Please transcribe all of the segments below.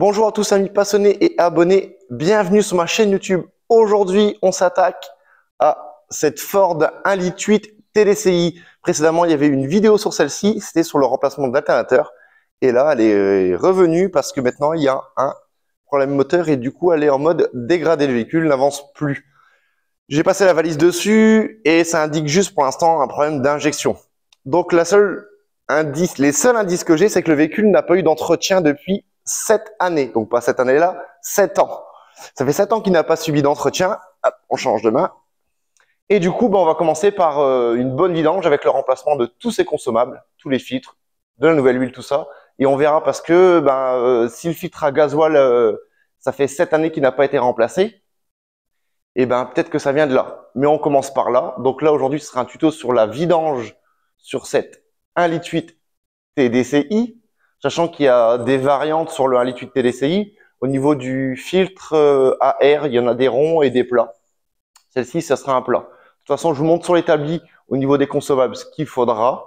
Bonjour à tous amis passionnés et abonnés, bienvenue sur ma chaîne YouTube. Aujourd'hui, on s'attaque à cette Ford 1,8 litre TDCi. Précédemment, il y avait une vidéo sur celle-ci, c'était sur le remplacement de l'alternateur. Et là, elle est revenue parce que maintenant, il y a un problème moteur et du coup, elle est en mode dégradé. Le véhicule n'avance plus. J'ai passé la valise dessus et ça indique juste pour l'instant un problème d'injection. Donc, les seuls indices que j'ai, c'est que le véhicule n'a pas eu d'entretien depuis 7 années. Donc, pas cette année-là, 7 ans. Ça fait 7 ans qu'il n'a pas subi d'entretien. Hop, on change de main. Et du coup, on va commencer par une bonne vidange avec le remplacement de tous ces consommables, tous les filtres, de la nouvelle huile, tout ça. Et on verra parce que si le filtre à gasoil, ça fait 7 années qu'il n'a pas été remplacé, et peut-être que ça vient de là. Mais on commence par là. Donc là, aujourd'hui, ce sera un tuto sur la vidange sur cette 1,8 litre TDCi, sachant qu'il y a des variantes sur le 1,8 litre TDCi. Au niveau du filtre à air, il y en a des ronds et des plats. Celle-ci, ça sera un plat. De toute façon, je vous montre sur l'établi au niveau des consommables ce qu'il faudra.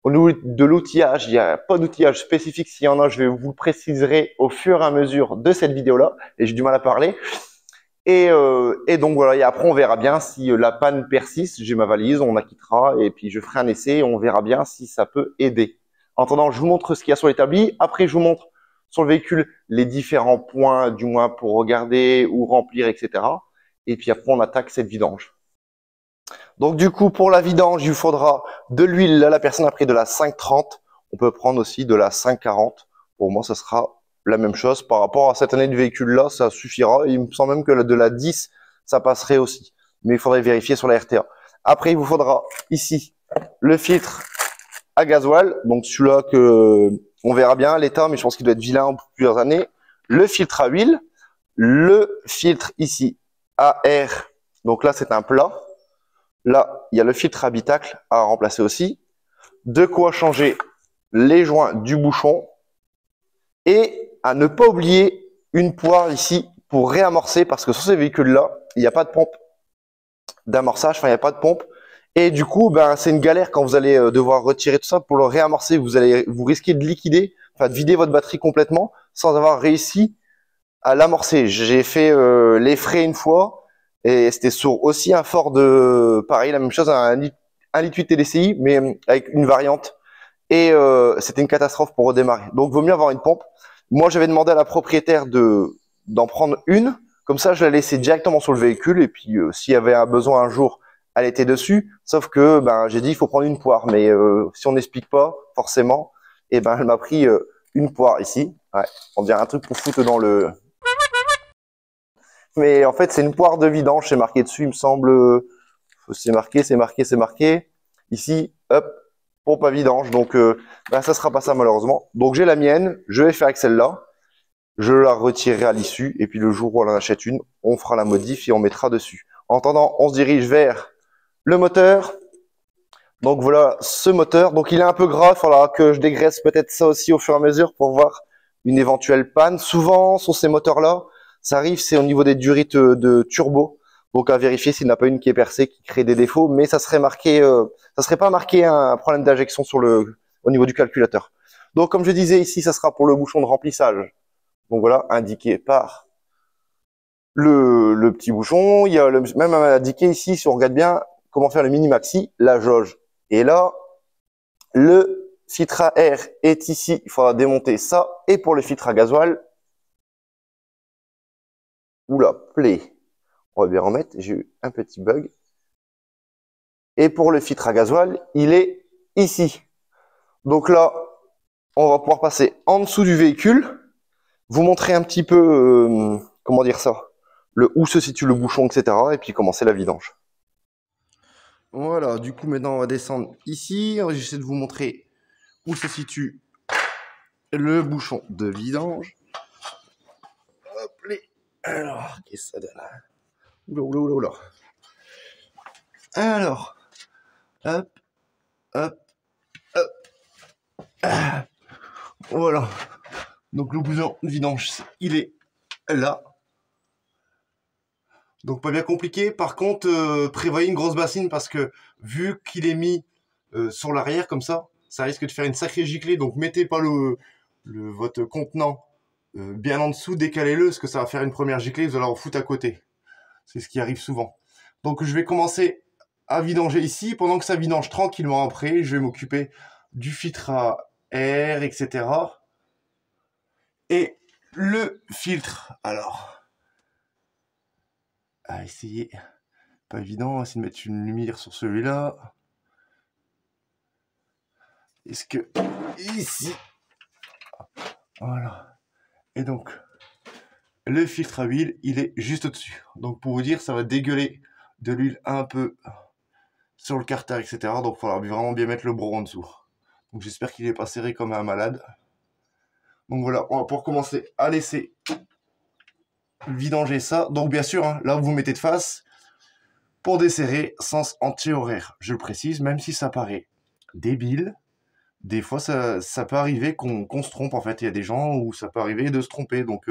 Au niveau de l'outillage, il n'y a pas d'outillage spécifique. S'il y en a, je vous le préciserai au fur et à mesure de cette vidéo-là. Et j'ai du mal à parler. Et donc voilà, et après on verra bien si la panne persiste. J'ai ma valise, on acquittera et puis je ferai un essai et on verra bien si ça peut aider. En attendant, je vous montre ce qu'il y a sur l'établi. Après, je vous montre sur le véhicule les différents points, du moins pour regarder ou remplir, etc. Et puis après, on attaque cette vidange. Donc du coup, pour la vidange, il vous faudra de l'huile. Là, la personne a pris de la 530. On peut prendre aussi de la 540. Pour moi, ça sera la même chose par rapport à cette année du véhicule là, ça suffira. Il me semble même que de la 10, ça passerait aussi. Mais il faudrait vérifier sur la RTA. Après, il vous faudra ici le filtre à gasoil. Donc celui-là que on verra bien l'état, mais je pense qu'il doit être vilain pour plusieurs années. Le filtre à huile, le filtre ici à air. Donc là, c'est un plat. Là, il y a le filtre habitacle à remplacer aussi. De quoi changer les joints du bouchon et à ne pas oublier une poire ici pour réamorcer parce que sur ces véhicules-là, il n'y a pas de pompe d'amorçage, enfin il n'y a pas de pompe. Et du coup, c'est une galère quand vous allez devoir retirer tout ça pour le réamorcer. Vous risquez de liquider, enfin de vider votre batterie complètement sans avoir réussi à l'amorcer. J'ai fait les frais une fois et c'était sur aussi un Ford pareil, la même chose, un 1,8 TDCi, mais avec une variante. Et c'était une catastrophe pour redémarrer. Donc, vaut mieux avoir une pompe. Moi, j'avais demandé à la propriétaire d'en prendre une. Comme ça, je la laissais directement sur le véhicule. Et puis, s'il y avait un besoin un jour, elle était dessus. Sauf que j'ai dit, il faut prendre une poire. Mais si on n'explique pas, forcément, elle m'a pris une poire ici. Ouais, on dirait un truc pour foutre dans le... Mais en fait, c'est une poire de vidange. C'est marqué dessus, il me semble. C'est marqué. Ici, hop. Pompe à vidange, donc ça sera pas ça malheureusement. Donc j'ai la mienne, je vais faire avec celle-là, je la retirerai à l'issue et puis le jour où on en achète une, on fera la modif et on mettra dessus. En attendant, on se dirige vers le moteur. Donc voilà ce moteur, donc il est un peu gras, il faudra que je dégraisse peut-être ça aussi au fur et à mesure pour voir une éventuelle panne. Souvent sur ces moteurs-là, ça arrive, c'est au niveau des durites de turbo. Donc à vérifier s'il n'y en a pas une qui est percée, qui crée des défauts, mais ça serait marqué, ça serait pas marqué un problème d'injection au niveau du calculateur. Donc comme je disais ici, ça sera pour le bouchon de remplissage. Donc voilà, indiqué par le petit bouchon. Il y a même indiqué ici, si on regarde bien, comment faire le mini maxi, la jauge. Et là, le filtre à air est ici, il faudra démonter ça. Et pour le filtre à gasoil, oula, play. On va bien remettre, j'ai eu un petit bug. Et pour le filtre à gasoil, il est ici. Donc là, on va pouvoir passer en dessous du véhicule, vous montrer un petit peu, comment dire ça, où se situe le bouchon, etc. Et puis commencer la vidange. Voilà, du coup maintenant on va descendre ici. J'essaie de vous montrer où se situe le bouchon de vidange. Hop, alors, qu'est-ce que ça donne? Oula. Alors, hop. Voilà. Donc le bouchon de vidange, il est là. Donc pas bien compliqué. Par contre, prévoyez une grosse bassine parce que vu qu'il est mis sur l'arrière comme ça risque de faire une sacrée giclée. Donc mettez pas votre contenant bien en dessous, décalez-le, parce que ça va faire une première giclée, vous allez en foutre à côté. C'est ce qui arrive souvent. Donc je vais commencer à vidanger ici. Pendant que ça vidange tranquillement après, je vais m'occuper du filtre à air, etc. Et le filtre, alors, à essayer, pas évident, on va essayer de mettre une lumière sur celui-là. Est-ce que, ici, voilà. Et donc, le filtre à huile, il est juste au-dessus. Donc pour vous dire, ça va dégueuler de l'huile un peu sur le carter, etc. Donc il faudra vraiment bien mettre le bro en dessous. Donc j'espère qu'il n'est pas serré comme un malade. Donc voilà, on va pour commencer à laisser vidanger ça. Donc bien sûr, hein, là vous mettez de face pour desserrer sens anti-horaire. Je le précise, même si ça paraît débile, des fois ça peut arriver qu'on se trompe en fait. Il y a des gens où ça peut arriver de se tromper. Donc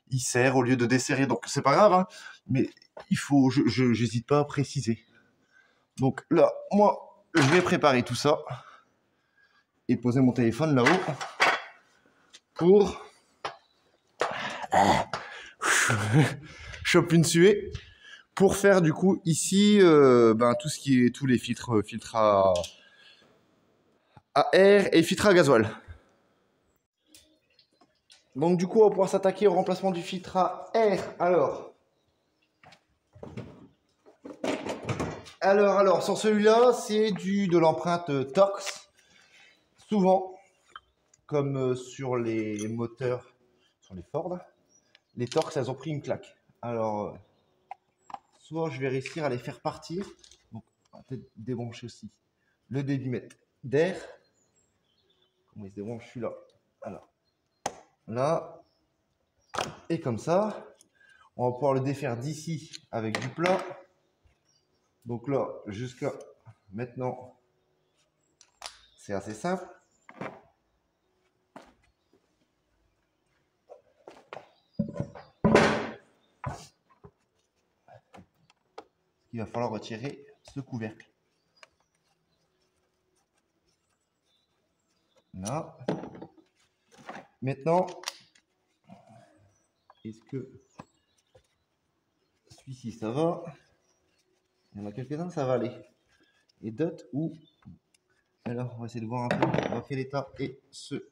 il serre au lieu de desserrer. Donc c'est pas grave, hein, mais il faut, j'hésite pas à préciser. Donc là, moi, je vais préparer tout ça et poser mon téléphone là-haut pour choper une suée pour faire du coup ici tout ce qui est tous les filtres, filtres à air et filtres à gasoil. Donc du coup, on va pouvoir s'attaquer au remplacement du filtre à air. Alors, sur celui-là, c'est de l'empreinte Torx. Souvent, comme sur les moteurs, sur les Ford, les Torx, elles ont pris une claque. Alors, soit je vais réussir à les faire partir. Donc, on va peut-être débrancher aussi le débitmètre d'air. Comment il se débranche celui-là? Alors, là, et comme ça, on va pouvoir le défaire d'ici avec du plat. Donc là, jusqu'à maintenant, c'est assez simple. Il va falloir retirer ce couvercle. Là. Maintenant, est-ce que celui-ci, ça va? Il y en a quelques-uns, ça va aller. Et d'autres où... Alors, on va essayer de voir un peu dans quel état est ce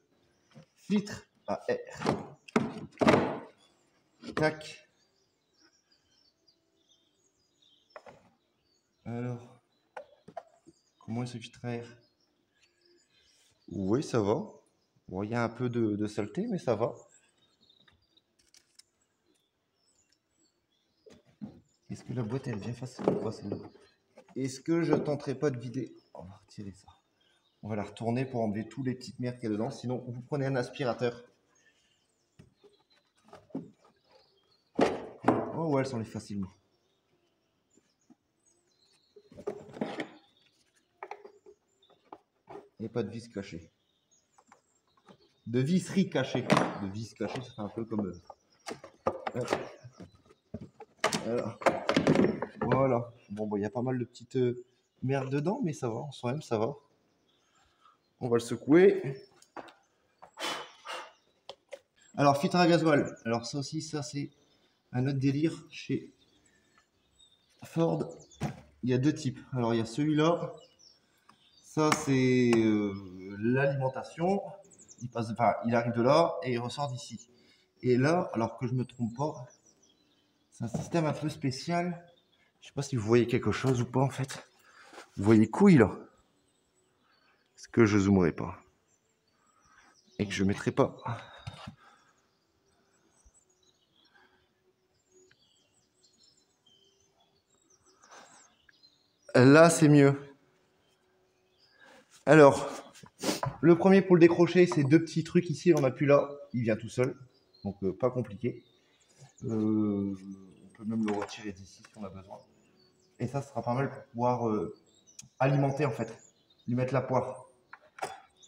filtre à air. Tac. Alors, comment est ce filtre à air? Oui, ça va. Bon, il y a un peu de saleté, mais ça va. Est-ce que la boîte, elle vient facile ou pas celle-là? Est-ce que je tenterai pas de vider? On va retirer ça. On va la retourner pour enlever tous les petites merdes qu'il y a dedans. Sinon, vous prenez un aspirateur. Oh ouais, elles s'enlèvent facilement. Il n'y a pas de vis cachée. De visserie cachée. De vis cachée, ça fait un peu comme... Voilà. Voilà. Bon, il y a pas mal de petites merdes dedans, mais ça va. En soi-même, ça va. On va le secouer. Alors, filtre à gasoil. Alors, ça aussi, ça, c'est un autre délire chez Ford. Il y a deux types. Alors, il y a celui-là. Ça, c'est l'alimentation. Il passe, enfin, il arrive de là et il ressort d'ici. Et là, alors que je me trompe pas, c'est un système un peu spécial. Je sais pas si vous voyez quelque chose ou pas en fait. Vous voyez couille là? Est-ce que je zoomerai pas? Et que je mettrai pas? Là, c'est mieux. Alors, le premier pour le décrocher, c'est deux petits trucs ici. On appuie là, il vient tout seul. Donc, pas compliqué. On peut même le retirer d'ici si on a besoin. Et ça sera pas mal pour pouvoir alimenter en fait. Lui mettre la poire.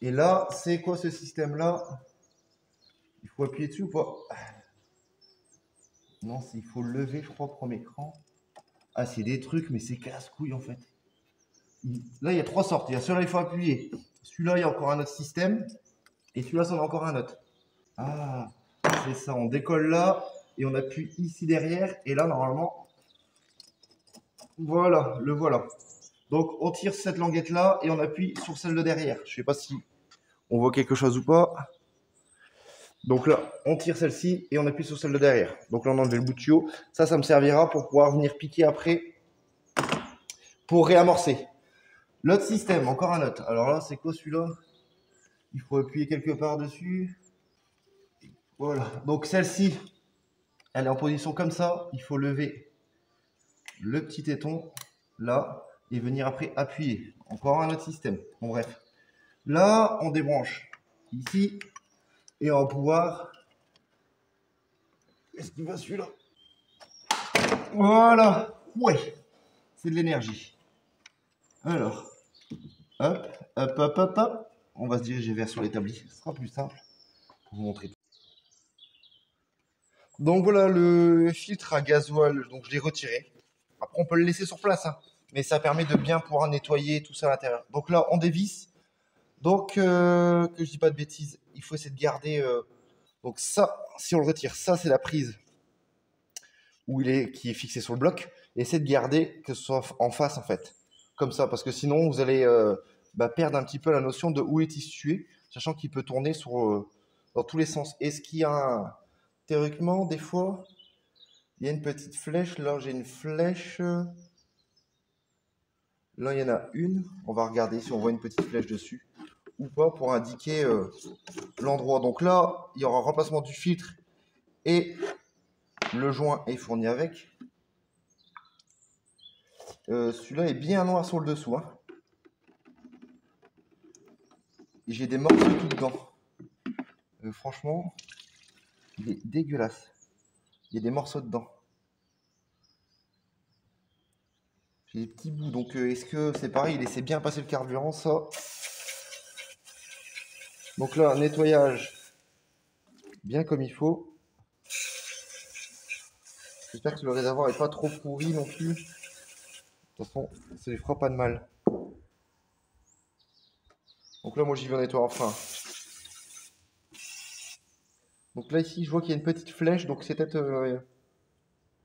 Et là, c'est quoi ce système-là? Il faut appuyer dessus ou pas? Non, il faut le lever, je crois, premier écran. Ah, c'est des trucs, mais c'est casse-couille en fait. Là, il y a trois sortes. Il y a celui-là, il faut appuyer. Celui-là, il y a encore un autre système. Et celui-là, c'en a encore un autre. Ah, C'est ça, on décolle là et on appuie ici derrière. Et là, normalement, voilà, le voilà. Donc, on tire cette languette là et on appuie sur celle de derrière. Je sais pas si on voit quelque chose ou pas. Donc là, on tire celle-ci et on appuie sur celle de derrière. Donc là, on enlève le bout de tuyau. Ça me servira pour pouvoir venir piquer après pour réamorcer. L'autre système, encore un autre. Alors là, c'est quoi celui-là? Il faut appuyer quelque part dessus. Voilà. Donc celle-ci, elle est en position comme ça. Il faut lever le petit téton là et venir après appuyer. Encore un autre système. Bon bref. Là, on débranche ici et on va pouvoir... Est-ce qu'il va celui-là? Voilà. Ouais. C'est de l'énergie. Alors, hop, hop, hop, hop, hop. On va se diriger vers sur l'établi. Ce sera plus simple pour vous montrer. Donc voilà le filtre à gasoil. Donc je l'ai retiré. Après, on peut le laisser sur place, hein, mais ça permet de bien pouvoir nettoyer tout ça à l'intérieur. Donc là, on dévisse. Donc, que je dis pas de bêtises, il faut essayer de garder. Donc ça, si on le retire, ça c'est la prise où qui est fixé sur le bloc. Et essayez de garder que ce soit en face en fait, comme ça, parce que sinon vous allez perdre un petit peu la notion de où est situé, sachant qu'il peut tourner dans tous les sens. Et ce qu'il y a théoriquement, des fois, il y a une petite flèche. Là, j'ai une flèche. Là, il y en a une. On va regarder si on voit une petite flèche dessus ou pas pour indiquer l'endroit. Donc là, il y aura un remplacement du filtre et le joint est fourni avec. Celui-là est bien noir sur le dessous. Hein. Et j'ai des morceaux tout dedans. Franchement, il est dégueulasse. Il y a des morceaux dedans. J'ai des petits bouts. Donc, est-ce que c'est pareil? Il laissait bien passer le carburant, ça. Donc là, nettoyage bien comme il faut. J'espère que le réservoir n'est pas trop pourri non plus. De toute façon, ça lui fera pas de mal. Donc là, moi, j'y vais en nettoyant enfin. Donc là, ici, je vois qu'il y a une petite flèche. Donc c'est peut-être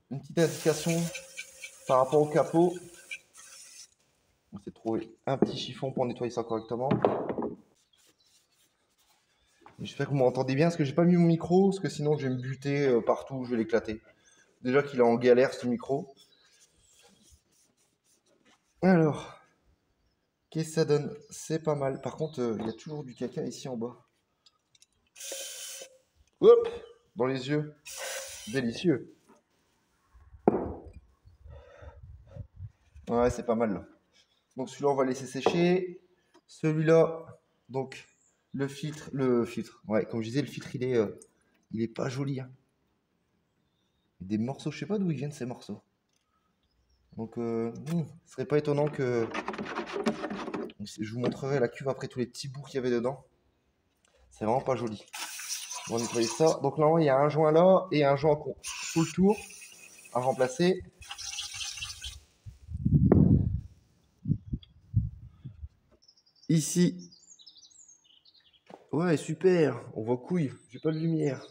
une petite indication par rapport au capot. On s'est trouvé un petit chiffon pour nettoyer ça correctement. J'espère que vous m'entendez bien, parce que j'ai pas mis mon micro, parce que sinon je vais me buter partout, je vais l'éclater. Déjà qu'il est en galère ce micro. Alors, qu'est-ce que ça donne? C'est pas mal. Par contre, il y a toujours du caca ici en bas. Hop! Dans les yeux. Délicieux. Ouais, c'est pas mal là. Donc celui-là, on va laisser sécher. Celui-là, donc le filtre. Ouais, comme je disais, le filtre, il est pas joli. Hein. Des morceaux, je sais pas d'où ils viennent ces morceaux. Donc, ce serait pas étonnant que... Je vous montrerai la cuve après tous les petits bouts qu'il y avait dedans. C'est vraiment pas joli. On va nettoyer ça. Donc là, il y a un joint là et un joint sous le tour à remplacer. Ici. Ouais, super. On voit couille. J'ai pas de lumière.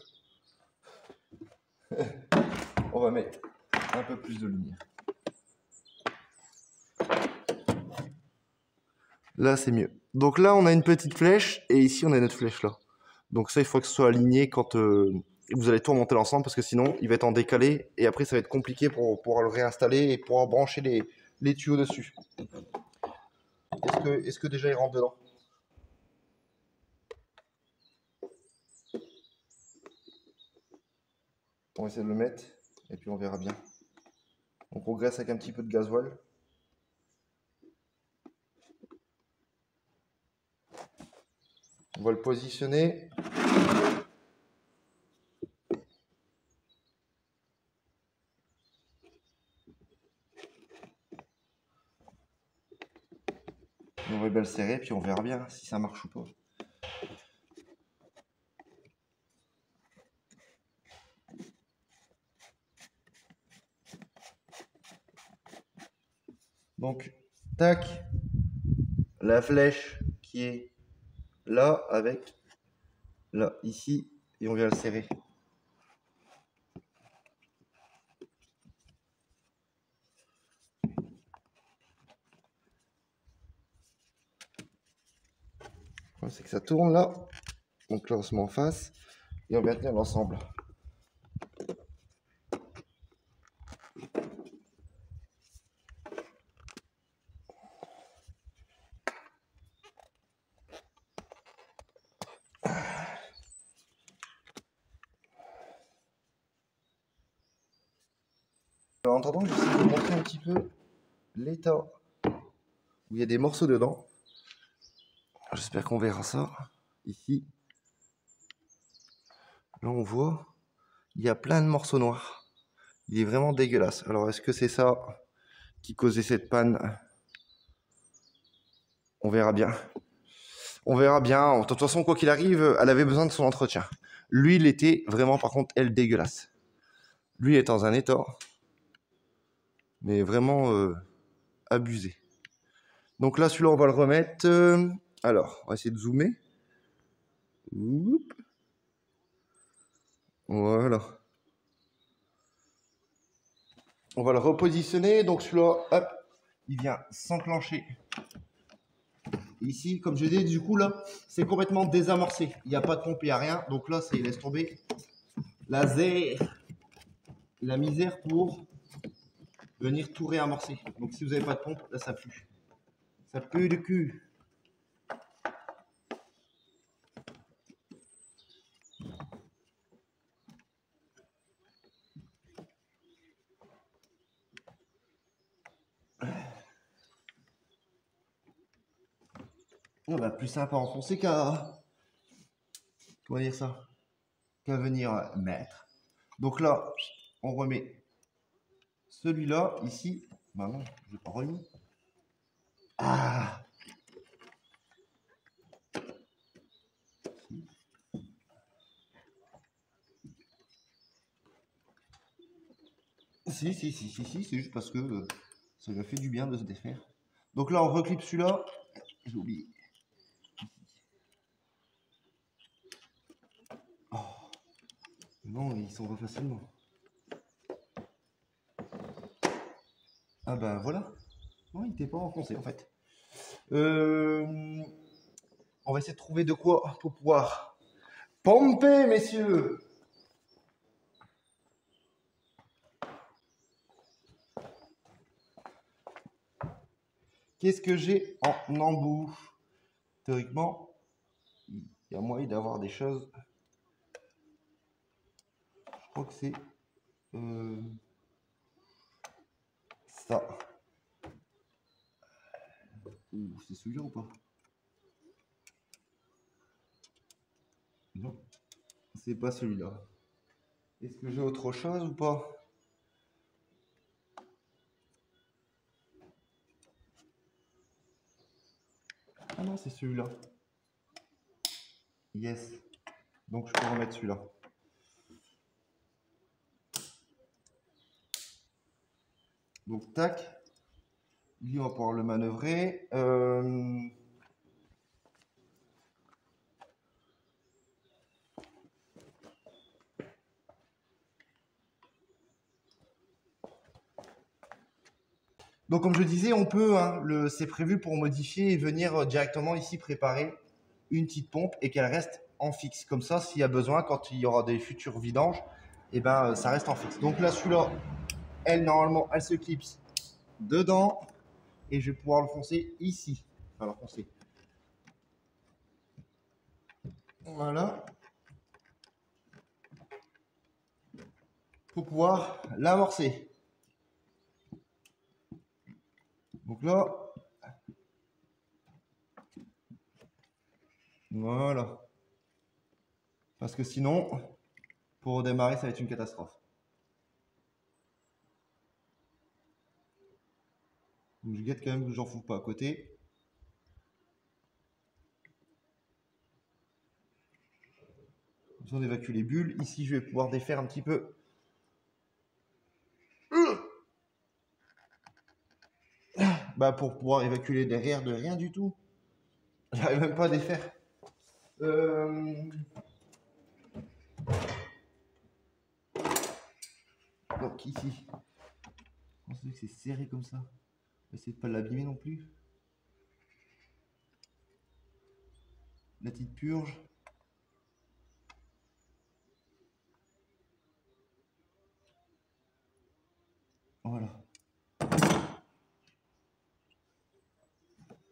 On va mettre un peu plus de lumière. Là, c'est mieux. Donc là, on a une petite flèche et ici, on a notre flèche là. Donc ça, il faut que ce soit aligné quand vous allez tout remonter l'ensemble parce que sinon, il va être en décalé et après, ça va être compliqué pour pouvoir le réinstaller et pouvoir brancher les tuyaux dessus. Est-ce que déjà il rentre dedans? On va essayer de le mettre et puis on verra bien. On progresse avec un petit peu de gasoil. On va le positionner. On va bien le serrer puis on verra bien si ça marche ou pas. Donc, tac, la flèche qui est là avec là, ici, et on vient le serrer. C'est que ça tourne là. Donc là, on se met en face et on vient tenir l'ensemble. En attendant, j'essaie de vous montrer un petit peu l'état où il y a des morceaux dedans. J'espère qu'on verra ça ici. Là, on voit, il y a plein de morceaux noirs. Il est vraiment dégueulasse. Alors, est-ce que c'est ça qui causait cette panne? On verra bien. On verra bien. De toute façon, quoi qu'il arrive, elle avait besoin de son entretien. Lui, il était vraiment, par contre, elle dégueulasse. Lui est dans un état, mais vraiment abusé. Donc là, celui-là, on va le remettre. Alors, on va essayer de zoomer. Oup. Voilà. On va le repositionner. Donc celui-là, hop, il vient s'enclencher. Ici, comme je dis, du coup, là, c'est complètement désamorcé. Il n'y a pas de pompe, il n'y a rien. Donc là, il laisse tomber la misère pour venir tout réamorcer. Donc si vous n'avez pas de pompe, là, ça pue. Ça pue le cul. Oh, bah, plus simple à enfoncer qu'à... Comment dire ça? Qu'à venir mettre. Donc là, on remet celui-là, ici. Bah non, je l'ai pas remis. Ah! Si, c'est juste parce que ça lui a fait du bien de se défaire. Donc là, on reclipe celui-là. J'ai oublié. Oh. Non, il s'en va facilement. Ah ben voilà. Non, il n'était pas enfoncé en fait. On va essayer de trouver de quoi pour pouvoir pomper, messieurs. Qu'est-ce que j'ai en embout? Théoriquement, il y a moyen d'avoir des choses. Je crois que c'est ça. Ouh, c'est celui-là ou pas? Non, c'est pas celui-là. Est-ce que j'ai autre chose ou pas? Ah non, c'est celui-là. Yes. Donc je peux remettre celui-là. Donc tac. Lui, on va pouvoir le manœuvrer. Donc comme je disais, on peut, hein, c'est prévu pour modifier et venir directement ici préparer une petite pompe et qu'elle reste en fixe. Comme ça, s'il y a besoin, quand il y aura des futurs vidanges, et ben ça reste en fixe. Donc là, celui-là, elle, normalement, elle se clipse dedans et je vais pouvoir le foncer ici. Enfin, le foncer. Voilà. Pour pouvoir l'amorcer. Donc là, voilà. Parce que sinon, pour redémarrer, ça va être une catastrophe. Donc je guette quand même que j'en fous pas à côté. Besoin d'évacuer les bulles. Ici, je vais pouvoir défaire un petit peu. Bah, pour pouvoir évacuer derrière de rien du tout. J'arrive même pas à défaire. Donc ici, on sait que c'est serré comme ça. Essayez de pas l'abîmer non plus. la petite purge. Voilà.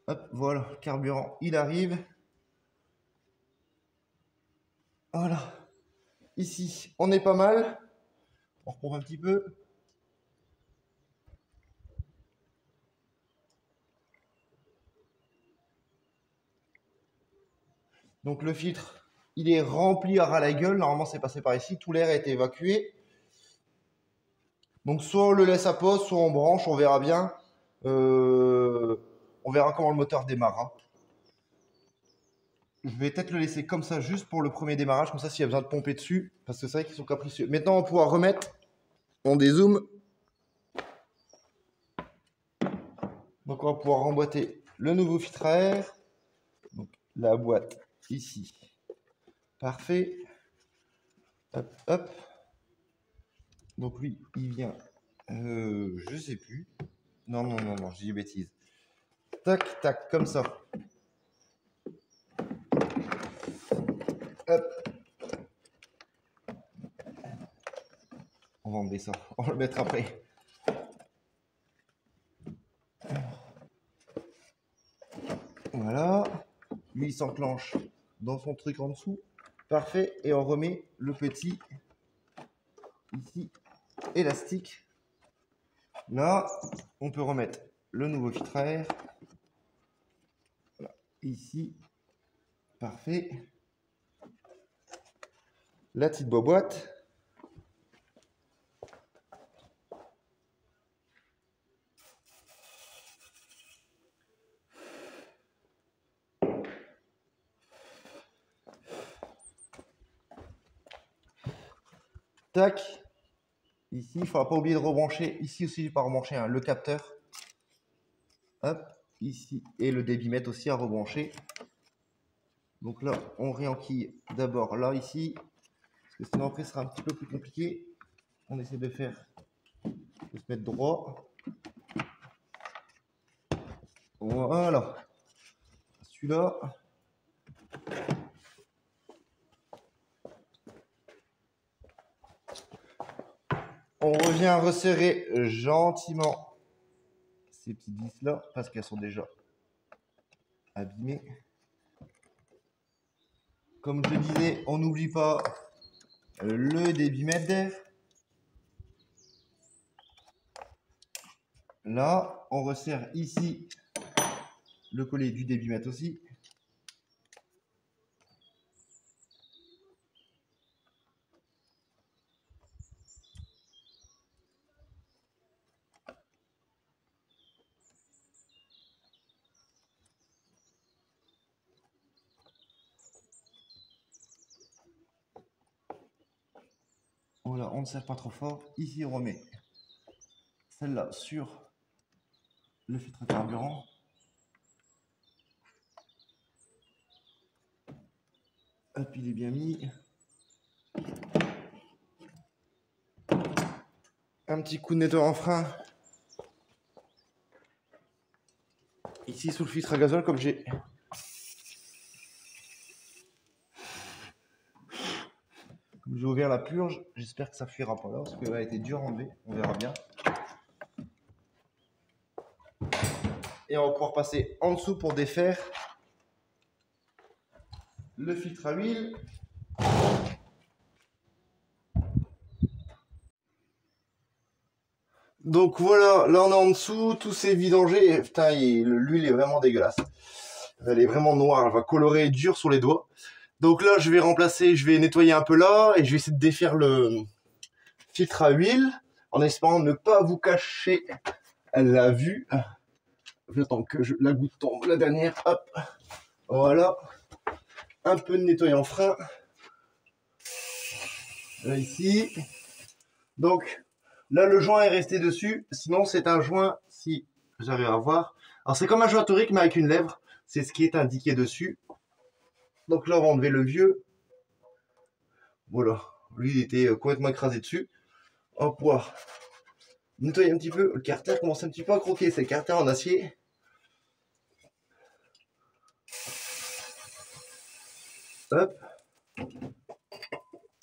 Hop, voilà, le carburant, il arrive. Voilà. Ici, on est pas mal. On repompe un petit peu. Donc le filtre, il est rempli à ras la gueule. Normalement, c'est passé par ici. Tout l'air a été évacué. Donc soit on le laisse à pause, soit on branche, on verra bien. On verra comment le moteur démarre. Je vais peut-être le laisser comme ça, juste pour le premier démarrage. Comme ça, s'il y a besoin de pomper dessus. Parce que c'est vrai qu'ils sont capricieux. Maintenant, on va pouvoir remettre. On dézoome. Donc on va pouvoir remboîter le nouveau filtre à air. Donc la boîte ici. Parfait. Hop, hop. Donc lui, il vient. Je sais plus. Non, non, non, non, je dis des bêtises. Tac, tac, comme ça. Hop. On va enlever ça. On va le mettre après. Voilà. Lui, il s'enclenche dans son truc en dessous. Parfait. Et on remet le petit ici élastique. Là, on peut remettre le nouveau filtre à air. Voilà. Ici. Parfait. La petite boîte. Tac. Ici, il ne faudra pas oublier de rebrancher. Ici aussi, j'ai pas rebranché le capteur. Hop, ici. Et le débitmètre aussi à rebrancher. Donc là, on réenquille d'abord là, ici. Parce que sinon, après, ce sera un petit peu plus compliqué. On essaie de faire, de se mettre droit. Voilà. Celui-là. On revient resserrer gentiment ces petites vis là parce qu'elles sont déjà abîmées. Comme je disais, on n'oublie pas le débitmètre d'air. Là, on resserre ici le collet du débitmètre aussi. Voilà, on ne serre pas trop fort. Ici, on remet celle-là sur le filtre carburant. Hop, il est bien mis. Un petit coup de nettoyant en frein. Ici, sous le filtre à gazole, comme j'ai... Comme j'ai ouvert la purge, j'espère que ça fuira pas là, parce qu'elle a été dure à enlever. On verra bien. Et on va pouvoir passer en dessous pour défaire le filtre à huile. Donc voilà, là on est en dessous, tout s'est vidangé. Putain, l'huile est vraiment dégueulasse. Elle est vraiment noire, elle va colorer dur sur les doigts. Donc là, je vais remplacer, je vais nettoyer un peu là et je vais essayer de défaire le filtre à huile en espérant ne pas vous cacher la vue. J'attends que la goutte tombe, la dernière, hop, voilà. Un peu de nettoyant frein. Là, ici. Donc, là, le joint est resté dessus. Sinon, c'est un joint, si j'arrive à voir. Alors, c'est comme un joint torique, mais avec une lèvre. C'est ce qui est indiqué dessus. Donc là, on va enlever le vieux. Voilà. Lui, il était complètement écrasé dessus. On va pouvoir nettoyer un petit peu. Le carter commence un petit peu à croquer. C'est le carter en acier. Hop.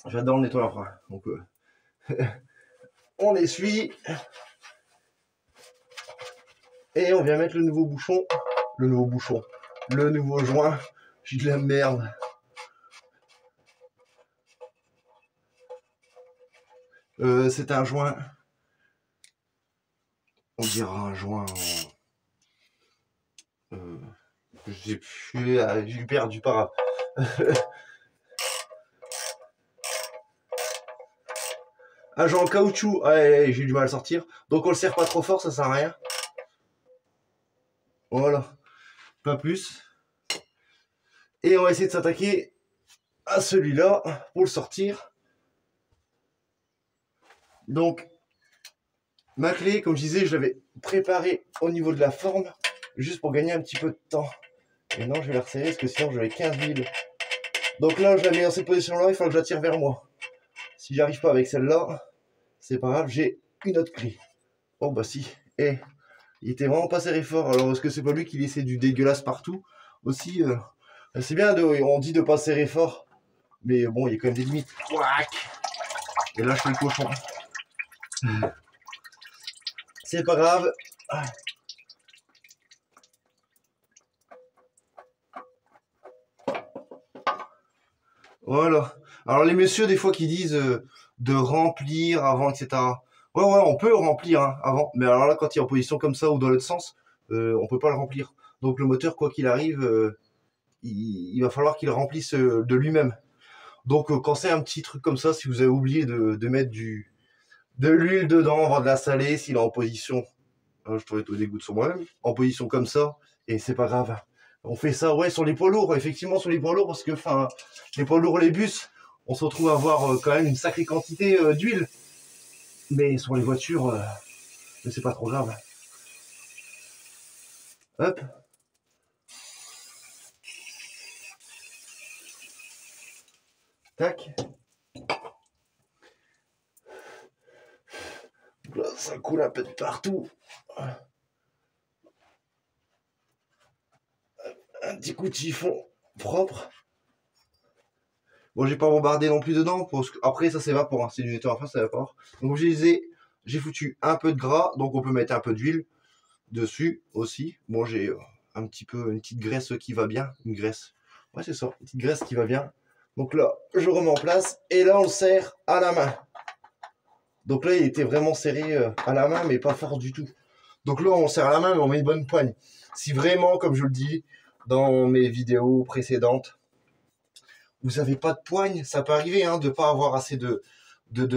J'adore le nettoyeur frein. Donc, on essuie. Et on vient mettre le nouveau bouchon. Le nouveau joint. J'ai de la merde. C'est un joint. On dirait un joint en... j'ai perdu par un joint en caoutchouc. Ouais, j'ai du mal à sortir. Donc on le serre pas trop fort, ça sert à rien. Voilà. Pas plus. Et on va essayer de s'attaquer à celui-là pour le sortir. Donc, ma clé, comme je disais, je l'avais préparée au niveau de la forme, juste pour gagner un petit peu de temps. Et non, je vais la resserrer parce que sinon j'aurai 15 000. Donc là, je la mets dans cette position-là, il faut que je la tire vers moi. Si j'arrive pas avec celle-là, c'est pas grave, j'ai une autre clé. Oh bah si. Et il était vraiment pas serré fort. Alors est-ce que c'est pas lui qui laissait du dégueulasse partout aussi c'est bien, on dit de pas serrer fort, mais bon, il y a quand même des limites. Et là, je fais le cochon. C'est pas grave. Voilà. Alors les messieurs, des fois, qui disent de remplir avant, etc. Ouais, on peut remplir hein, avant. Mais alors là, quand il est en position comme ça ou dans l'autre sens, on peut pas le remplir. Donc le moteur, quoi qu'il arrive, il va falloir qu'il remplisse de lui-même. Donc quand c'est un petit truc comme ça, si vous avez oublié de mettre de l'huile dedans avant de la saler, s'il est en position, je trouvais tout dégoût sur moi-même, en position comme ça, et c'est pas grave. On fait ça, ouais, sur les poids lourds, effectivement sur les poids lourds, parce que, enfin, les poids lourds, les bus, on se retrouve à avoir quand même une sacrée quantité d'huile. Mais sur les voitures, c'est pas trop grave. Hop. Tac. Là, ça coule un peu de partout. Un petit coup de chiffon propre. Bon, j'ai pas bombardé non plus dedans, parce que après ça s'évapore, hein. C'est du nettoyeur fin, ça s'évapore. Donc j'ai foutu un peu de gras, donc on peut mettre un peu d'huile dessus aussi. Bon, j'ai un petit peu une petite graisse qui va bien, une graisse. Ouais, c'est ça, une petite graisse qui va bien. Donc là, je remets en place et là on le serre à la main. Donc là, il était vraiment serré à la main, mais pas fort du tout. Donc là, on serre à la main, mais on met une bonne poigne. Si vraiment, comme je le dis dans mes vidéos précédentes, vous n'avez pas de poigne, ça peut arriver hein, de ne pas avoir assez de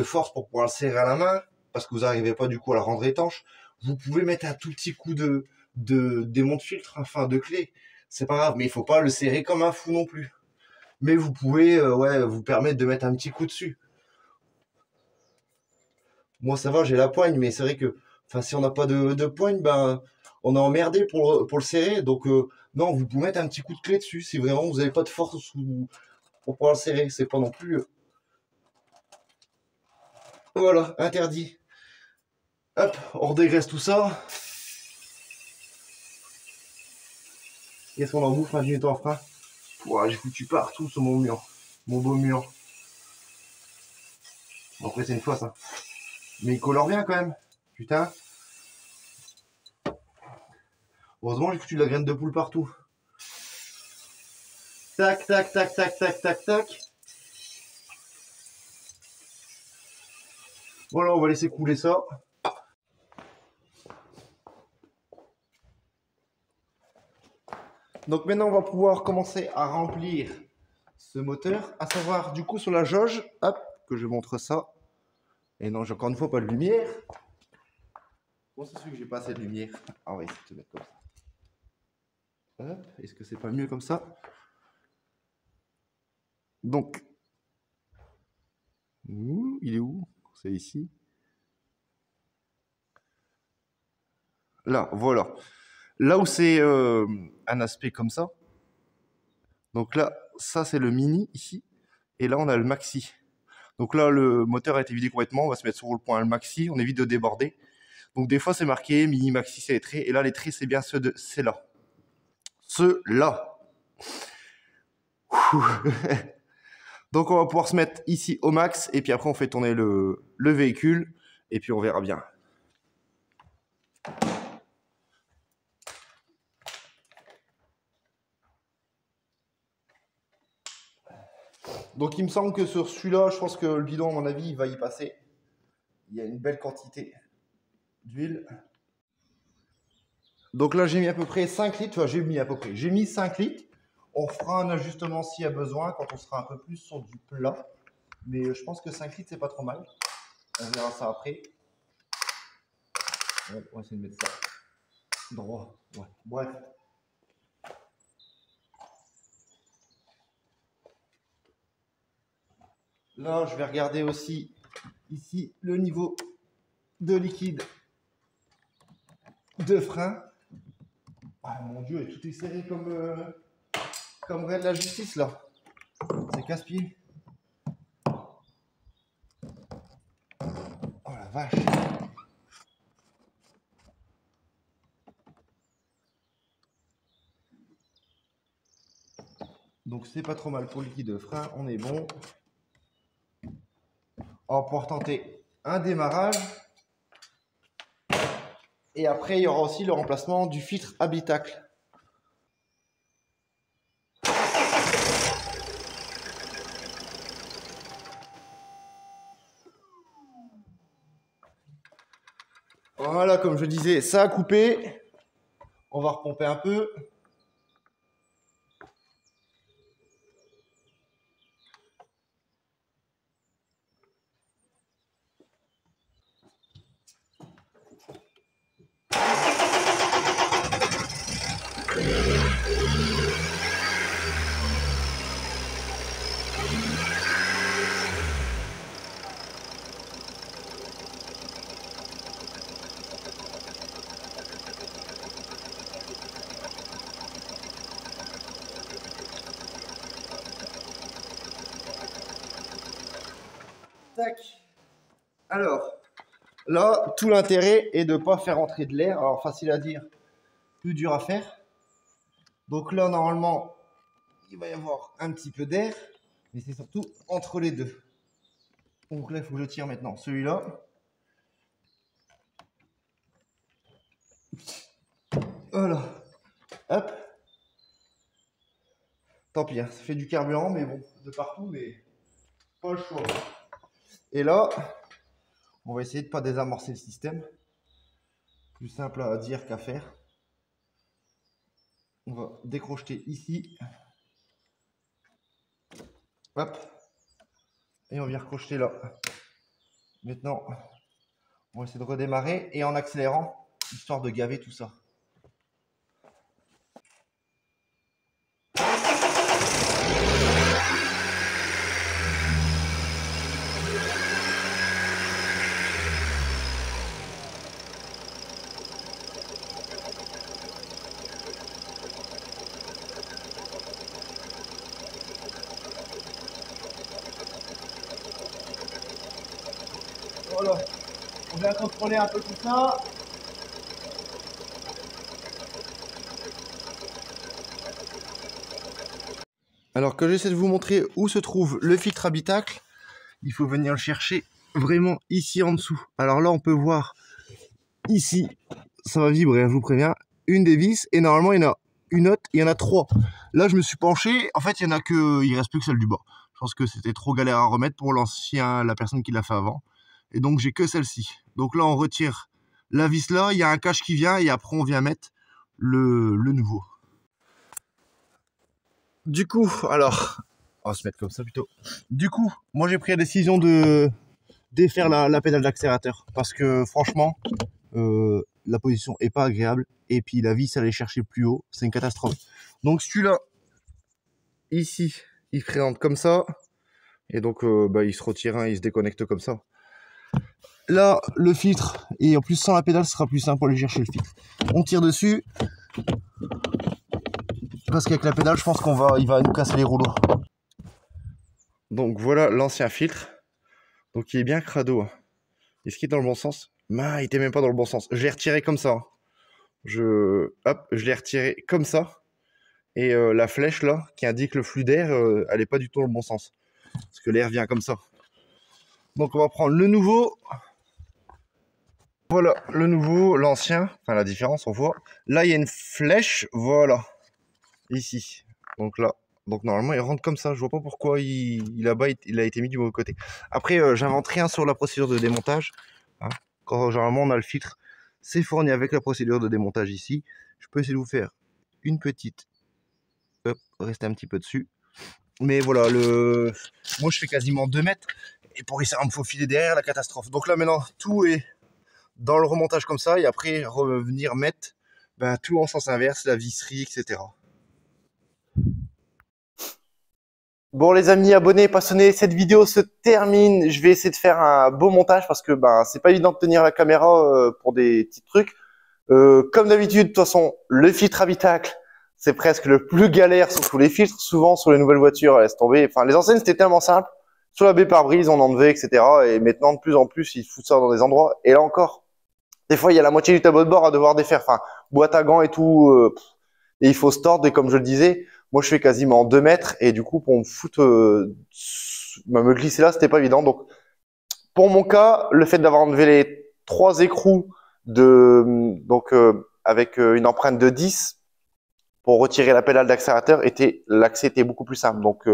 force pour pouvoir le serrer à la main, parce que vous n'arrivez pas du coup à la rendre étanche. Vous pouvez mettre un tout petit coup de démonte-filtre, enfin de clé. C'est pas grave, mais il faut pas le serrer comme un fou non plus. Mais vous pouvez ouais, vous permettre de mettre un petit coup dessus. Moi ça va, j'ai la poigne, mais c'est vrai que enfin, si on n'a pas de poigne, ben, on est emmerdé pour le serrer. Donc non, vous pouvez mettre un petit coup de clé dessus si vraiment vous n'avez pas de force pour pouvoir le serrer. C'est pas non plus... Voilà, interdit. Hop, on redégraisse tout ça. Qu'est-ce qu'on en bouffe un du nettoyeur frein? J'ai foutu partout sur mon mur. Mon beau mur. Bon, après c'est une fois ça. Mais il colore bien quand même. Putain. Heureusement j'ai foutu de la graine de poule partout. Tac, tac, tac, tac, tac, tac, tac. Voilà, on va laisser couler ça. Donc maintenant, on va pouvoir commencer à remplir ce moteur, à savoir du coup sur la jauge, hop, que je montre ça. Et non, j'ai encore une fois pas de lumière. Bon, c'est sûr que j'ai pas assez de lumière. Ah, on va essayer de te mettre comme ça. Hop, est-ce que c'est pas mieux comme ça? Donc, il est où? C'est ici. Là, voilà. Là où c'est un aspect comme ça. Donc là, ça c'est le mini ici. Et là, on a le maxi. Donc là, le moteur a été vidé complètement. On va se mettre sur le point le maxi. On évite de déborder. Donc des fois, c'est marqué mini, maxi, c'est les traits. Et là, les traits, c'est bien ceux de... C'est là. Ceux-là. Donc on va pouvoir se mettre ici au max et puis après on fait tourner le véhicule et puis on verra bien. Donc il me semble que sur celui-là, je pense que le bidon à mon avis il va y passer. Il y a une belle quantité d'huile. Donc là j'ai mis à peu près 5 litres, enfin j'ai mis 5 litres. On fera un ajustement s'il y a besoin quand on sera un peu plus sur du plat. Mais je pense que 5 litres c'est pas trop mal. On verra ça après. Ouais, on va essayer de mettre ça droit. Ouais. Bref. Là, je vais regarder aussi ici le niveau de liquide de frein. Ah mon Dieu, et tout est serré comme vrai de la justice là. C'est casse-pied. Oh la vache. Donc c'est pas trop mal pour le liquide de frein, on est bon. On va pouvoir tenter un démarrage. Et après, il y aura aussi le remplacement du filtre habitacle. Voilà, comme je disais, ça a coupé. On va repomper un peu. Tac. Alors, là, tout l'intérêt est de ne pas faire entrer de l'air. Alors, facile à dire, plus dur à faire. Donc là, normalement, il va y avoir un petit peu d'air. Mais c'est surtout entre les deux. Donc là, il faut que je tire maintenant celui-là. Voilà. Hop. Tant pis, hein, ça fait du carburant, mais bon, de partout, mais pas le choix. Et là, on va essayer de ne pas désamorcer le système. Plus simple à dire qu'à faire. On va décrocheter ici. Hop. Et on vient recrocheter là. Maintenant, on va essayer de redémarrer et en accélérant, histoire de gaver tout ça. Voilà, on vient contrôler un peu tout ça. Alors que j'essaie de vous montrer où se trouve le filtre habitacle, il faut venir le chercher vraiment ici en dessous. Alors là, on peut voir ici, ça va vibrer, je vous préviens, une des vis et normalement il y en a une autre, il y en a 3. Là, je me suis penché, en fait, il reste plus que celle du bas. Je pense que c'était trop galère à remettre pour la personne qui l'a fait avant. Et donc, j'ai que celle-ci. Donc là, on retire la vis là, il y a un cache qui vient et après, on vient mettre le nouveau. Du coup, alors, on va se mettre comme ça plutôt. Du coup, moi, j'ai pris la décision de défaire la pédale d'accélérateur parce que franchement, la position est pas agréable et puis la vis aller chercher plus haut, c'est une catastrophe. Donc celui-là, ici, il présente comme ça et donc il se retire, il se déconnecte comme ça. Là, le filtre, et en plus sans la pédale, ce sera plus simple pour aller chercher le filtre. On tire dessus, parce qu'avec la pédale, je pense il va nous casser les rouleaux. Donc voilà l'ancien filtre. Donc il est bien crado. Est-ce qu'il est dans le bon sens? Il était même pas dans le bon sens. Je l'ai retiré comme ça. Je l'ai retiré comme ça. et la flèche là qui indique le flux d'air, elle n'est pas du tout dans le bon sens. Parce que l'air vient comme ça. Donc on va prendre le nouveau. Voilà, le nouveau, l'ancien. Enfin la différence, on voit. Là il y a une flèche, voilà. Ici. Donc là. Donc normalement il rentre comme ça. Je vois pas pourquoi là-bas il a été mis du mauvais côté. Après j'invente rien sur la procédure de démontage. Hein. Quand généralement on a le filtre, c'est fourni avec la procédure de démontage ici. Je peux essayer de vous faire une petite. Hop, rester un petit peu dessus. Mais voilà, moi je fais quasiment 2 mètres. Et pour essayer de me faufiler derrière, la catastrophe. Donc là maintenant, tout est dans le remontage comme ça. Et après, revenir mettre tout en sens inverse, la visserie, etc. Bon les amis abonnés, passionnés, cette vidéo se termine. Je vais essayer de faire un beau montage parce que c'est pas évident de tenir la caméra pour des petits trucs. Comme d'habitude, de toute façon, le filtre habitacle, c'est presque le plus galère sur tous les filtres. Souvent, sur les nouvelles voitures, laisse tomber. Enfin, les anciennes, c'était tellement simple. Sur la baie pare-brise, on enlevait, etc. Et maintenant, de plus en plus, ils foutent ça dans des endroits. Et là encore, des fois, il y a la moitié du tableau de bord à devoir défaire. Enfin, boîte à gants et tout. Et il faut se tordre. Et comme je le disais, moi, je fais quasiment 2 mètres. Et du coup, pour me foutre, me glisser là, c'était pas évident. Donc, pour mon cas, le fait d'avoir enlevé les 3 écrous avec une empreinte de 10 pour retirer la pédale d'accélérateur, l'accès était beaucoup plus simple. Donc,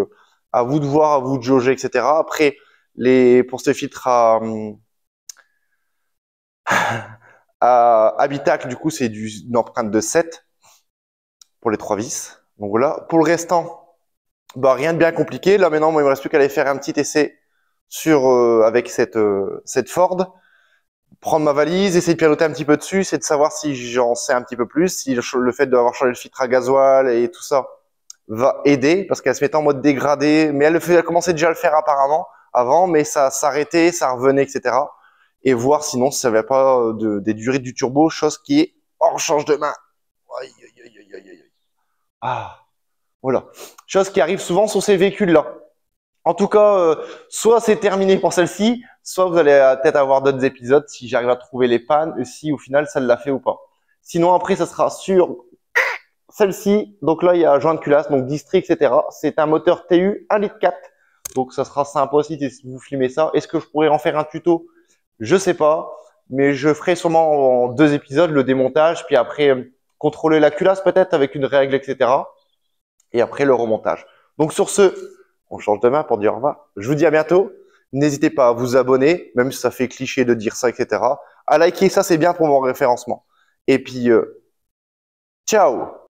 à vous de voir, à vous de jauger, etc. Après, pour ce filtre à habitacle, du coup, c'est une empreinte de 7 pour les 3 vis. Donc voilà. Pour le restant, rien de bien compliqué. Là, maintenant, moi, il me reste plus qu'à aller faire un petit essai avec cette Ford. Prendre ma valise, essayer de piloter un petit peu dessus, c'est de savoir si j'en sais un petit peu plus, si le fait d'avoir changé le filtre à gasoil et tout ça va aider, parce qu'elle se mettait en mode dégradé, mais elle commençait déjà à le faire apparemment avant, mais ça s'arrêtait, ça revenait, etc. Et voir sinon si ça n'avait pas des durées du turbo, chose qui est hors change de main. Aïe, aïe, aïe, aïe, aïe, aïe. Ah, voilà. Chose qui arrive souvent sur ces véhicules-là. En tout cas, soit c'est terminé pour celle-ci, soit vous allez peut-être avoir d'autres épisodes si j'arrive à trouver les pannes et si au final ça l'a fait ou pas. Sinon après, ça sera sur celle-ci. Donc là, il y a joint de culasse, donc district, etc. C'est un moteur TU 1,4 litre. Donc ça sera sympa aussi si vous filmez ça. Est-ce que je pourrais en faire un tuto? Je sais pas, mais je ferai sûrement en 2 épisodes le démontage, puis après contrôler la culasse peut-être avec une règle, etc. Et après le remontage. Donc sur ce, on change de main pour dire au revoir. Je vous dis à bientôt. N'hésitez pas à vous abonner, même si ça fait cliché de dire ça, etc. À liker, ça c'est bien pour mon référencement. Et puis, ciao!